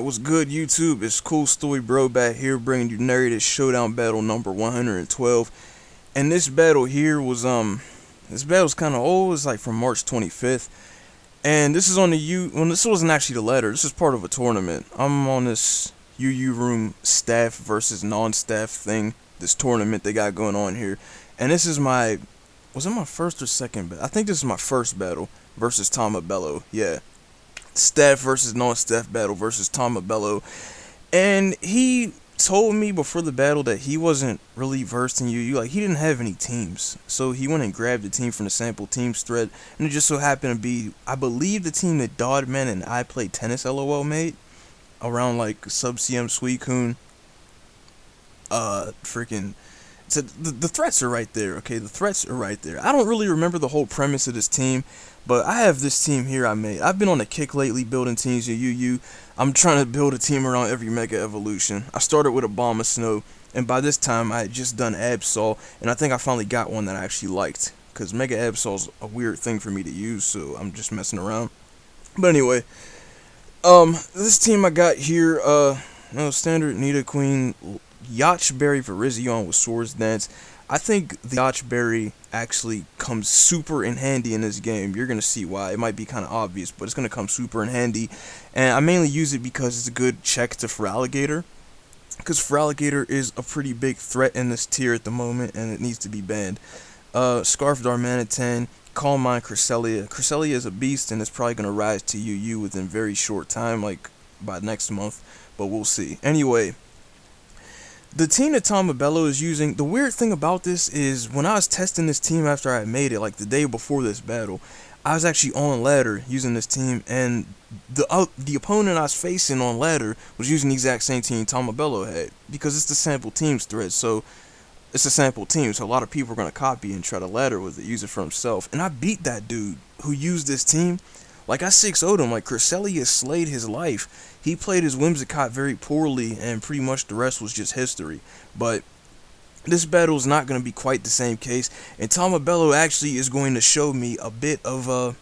Alright, what's good YouTube? It's CoolStoryBrobat here bringing you Narrated Showdown battle number 112. And this battle here was this battle's kinda old, it's like from March 25th. And this is on the well, this wasn't actually the letter, this is part of a tournament. I'm on this Room staff versus non-staff thing, this tournament they got going on here. And this is was it my first or second battle? I think this is my first battle versus tomibello, yeah. Staff versus non-staff battle versus tomibello, and he told me before the battle that he wasn't really versed in UU, like he didn't have any teams, so he went and grabbed a team from the sample teams thread, and it just so happened to be, I believe, the team that Dodman and I played tennis LOL made around like sub-CM Suicune. Freaking so the threats are right there, okay? The threats are right there. I don't really remember the whole premise of this team, but I have this team here I made. I've been on a kick lately building teams at UU. I'm trying to build a team around every Mega Evolution. I started with a Bomb of Snow, and by this time I had just done Absol, and I think I finally got one that I actually liked, because Mega Absol's a weird thing for me to use, so I'm just messing around. But anyway, this team I got here, standard Nidoqueen, Yachtberry Virizion with Swords Dance. I think the Yachtberry actually comes super in handy in this game. You're going to see why. It might be kind of obvious, but it's going to come super in handy. And I mainly use it because it's a good check to Feraligatr. Because Feraligatr is a pretty big threat in this tier at the moment, and it needs to be banned. Scarf Darmanitan, Calm Mind Cresselia. Cresselia is a beast, and it's probably going to rise to UU within very short time, like by next month. But we'll see. Anyway, the team that tomibello is using, the weird thing about this is when I was testing this team after I made it, like the day before this battle, I was actually on ladder using this team, and the opponent I was facing on ladder was using the exact same team tomibello had, because it's the sample teams thread, so it's a sample team, so a lot of people are going to copy and try to ladder with it, use it for himself. And I beat that dude who used this team. Like, I 6-0'd him. Like, Cresselia slayed his life. He played his Whimsicott very poorly, and pretty much the rest was just history. But this battle is not going to be quite the same case, and tomibello actually is going to show me a bit of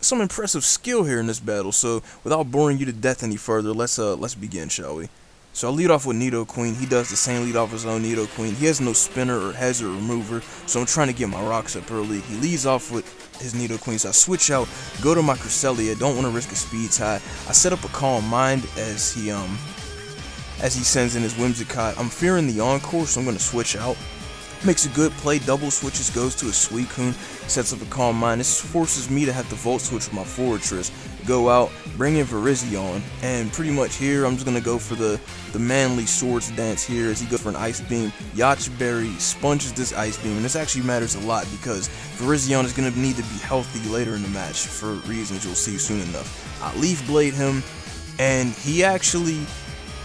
some impressive skill here in this battle. So, without boring you to death any further, let's begin, shall we? So I lead off with Nidoqueen. He does the same lead off his own Nidoqueen. He has no spinner or hazard remover, so I'm trying to get my rocks up early. He leads off with his Nidoqueen, so I switch out, go to my Cresselia, don't want to risk a speed tie. I set up a Calm Mind as he sends in his Whimsicott. I'm fearing the Encore, so I'm going to switch out. Makes a good play, double switches, goes to a Suicune, sets up a Calm Mind. This forces me to have to Volt Switch with my Fortress, go out, bring in Virizion, and pretty much here I'm just going to go for the manly Swords Dance here as he goes for an Ice Beam. Yachtberry sponges this Ice Beam, and this actually matters a lot because Virizion is going to need to be healthy later in the match for reasons you'll see soon enough. I Leaf Blade him, and he actually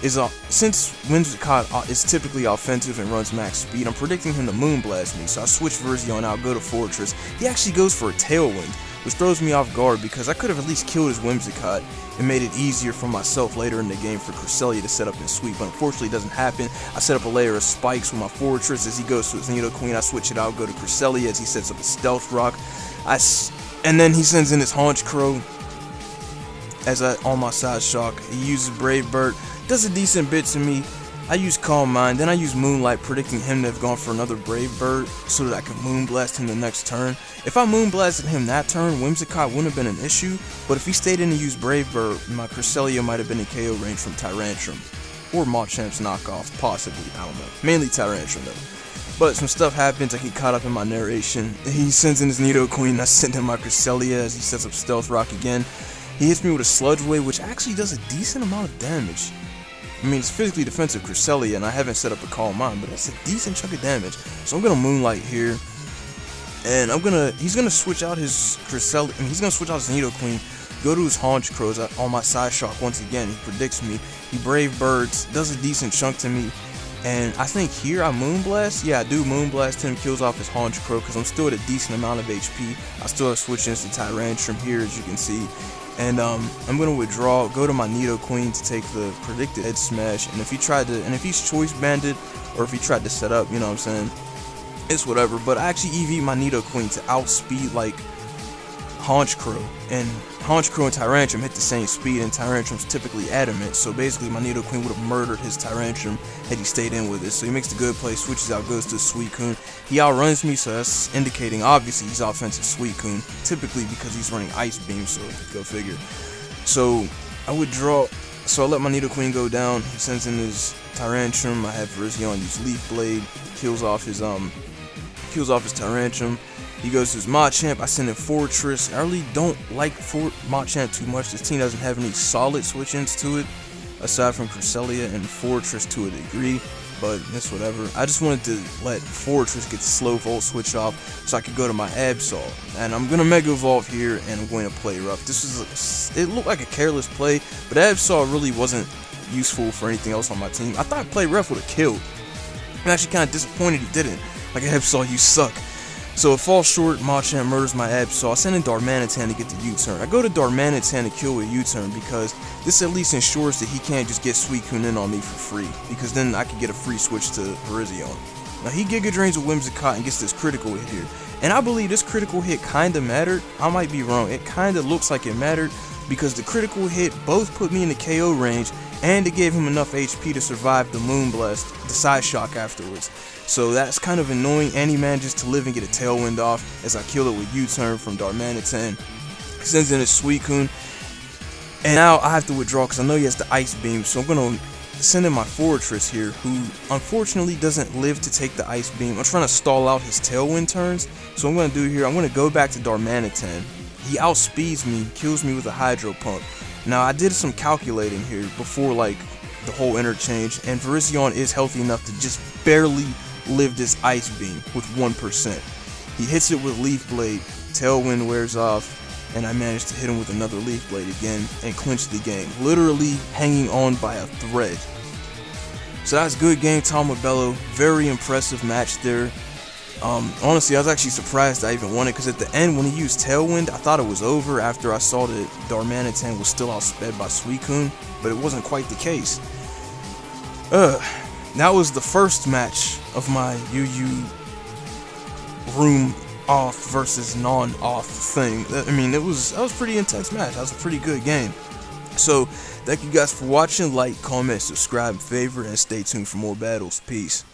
is since Whimsicott is typically offensive and runs max speed, I'm predicting him to Moonblast me, so I switch Virizion out, go to Fortress. He actually goes for a Tailwind, which throws me off guard because I could have at least killed his Whimsicott and made it easier for myself later in the game for Cresselia to set up and sweep, but unfortunately it doesn't happen. I set up a layer of spikes with my Fortress. As he goes to his Nidoqueen, I switch it out, go to Cresselia as he sets up a Stealth Rock, and then he sends in his Haunch Crow on my side shock. He uses Brave Bird, does a decent bit to me. I use Calm Mind, then I use Moonlight, predicting him to have gone for another Brave Bird so that I could Moonblast him the next turn. If I Moonblasted him that turn, Whimsicott wouldn't have been an issue, but if he stayed in to use Brave Bird, my Cresselia might have been in KO range from Tyrantrum. Or Machamp's knockoff, possibly, I don't know. Mainly Tyrantrum though. But some stuff happens, I get caught up in my narration. He sends in his Nidoqueen, I send in my Cresselia as he sets up Stealth Rock again. He hits me with a Sludge Wave, which actually does a decent amount of damage. I mean, it's physically defensive Cresselia, and I haven't set up a Calm Mind, but that's a decent chunk of damage. So I'm gonna Moonlight here, and he's gonna switch out his Cresselia. I mean, he's gonna switch out his Nidoqueen, go to his Haunch Crows on my side shock once again. He predicts me. He Brave Birds, does a decent chunk to me, and I think here I Moonblast. Yeah, I do Moonblast him, kills off his Haunch Crow because I'm still at a decent amount of HP. I still have switched into Tyrantrum here, as you can see. And I'm gonna withdraw, go to my Nidoqueen to take the predicted Edge Smash, and if he's Choice Banded, or if he tried to set up, you know what I'm saying, it's whatever. But I actually EV my Nidoqueen to outspeed, like, Honchkrow, and Honchkrow and Tyrantrum hit the same speed, and Tyrantrum's typically adamant, so basically my Nidoqueen would have murdered his Tyrantrum had he stayed in with it. So he makes the good play, switches out, goes to Suicune. He outruns me, so that's indicating obviously he's offensive Suicune, typically because he's running Ice Beam, so go figure. So I would draw, so I let my Nidoqueen go down, he sends in his Tyrantrum, I have Virizion use Leaf Blade, kills off his Tyrantrum. He goes to his Machamp, I send in Fortress. I really don't like Machamp too much. This team doesn't have any solid switch-ins to it, aside from Cresselia and Fortress to a degree, but it's whatever. I just wanted to let Fortress get the slow volt switch off so I could go to my Absol. And I'm going to Mega Evolve here, and I'm going to play rough. It looked like a careless play, but Absol really wasn't useful for anything else on my team. I thought play rough would have killed. I'm actually kind of disappointed he didn't. Like, Absol, you suck. So it falls short, Machamp murders my Absol. I send in Darmanitan to get the U-turn. I go to Darmanitan to kill with U-turn because this at least ensures that he can't just get Suicune in on me for free, because then I can get a free switch to Virizion. Now he Giga Drains with Whimsicott and gets this critical hit here. And I believe this critical hit kinda mattered. I might be wrong. It kinda looks like it mattered because the critical hit both put me in the KO range and it gave him enough HP to survive the Moonblast, the Side Shock afterwards. So that's kind of annoying, and he manages to live and get a Tailwind off as I kill it with U-turn from Darmanitan. Sends in his Suicune, and now I have to withdraw because I know he has the Ice Beam, so I'm going to send in my Fortress here, who unfortunately doesn't live to take the Ice Beam. I'm trying to stall out his Tailwind turns, so what I'm going to do here, I'm going to go back to Darmanitan. He outspeeds me, kills me with a Hydro Pump. Now I did some calculating here before like the whole interchange, and Virizion is healthy enough to just barely live this Ice Beam with 1%. He hits it with Leaf Blade, Tailwind wears off, and I managed to hit him with another Leaf Blade again and clinch the game, literally hanging on by a thread. So that's good game, tomibello. Very impressive match there. Honestly, I was actually surprised I even won it, because at the end when he used Tailwind, I thought it was over after I saw that Darmanitan was still outsped by Suicune, but it wasn't quite the case. That was the first match of my UU Room Auth versus Non-Auth thing. I mean, that was a pretty intense match. That was a pretty good game. So, thank you guys for watching. Like, comment, subscribe, favorite, and stay tuned for more battles. Peace.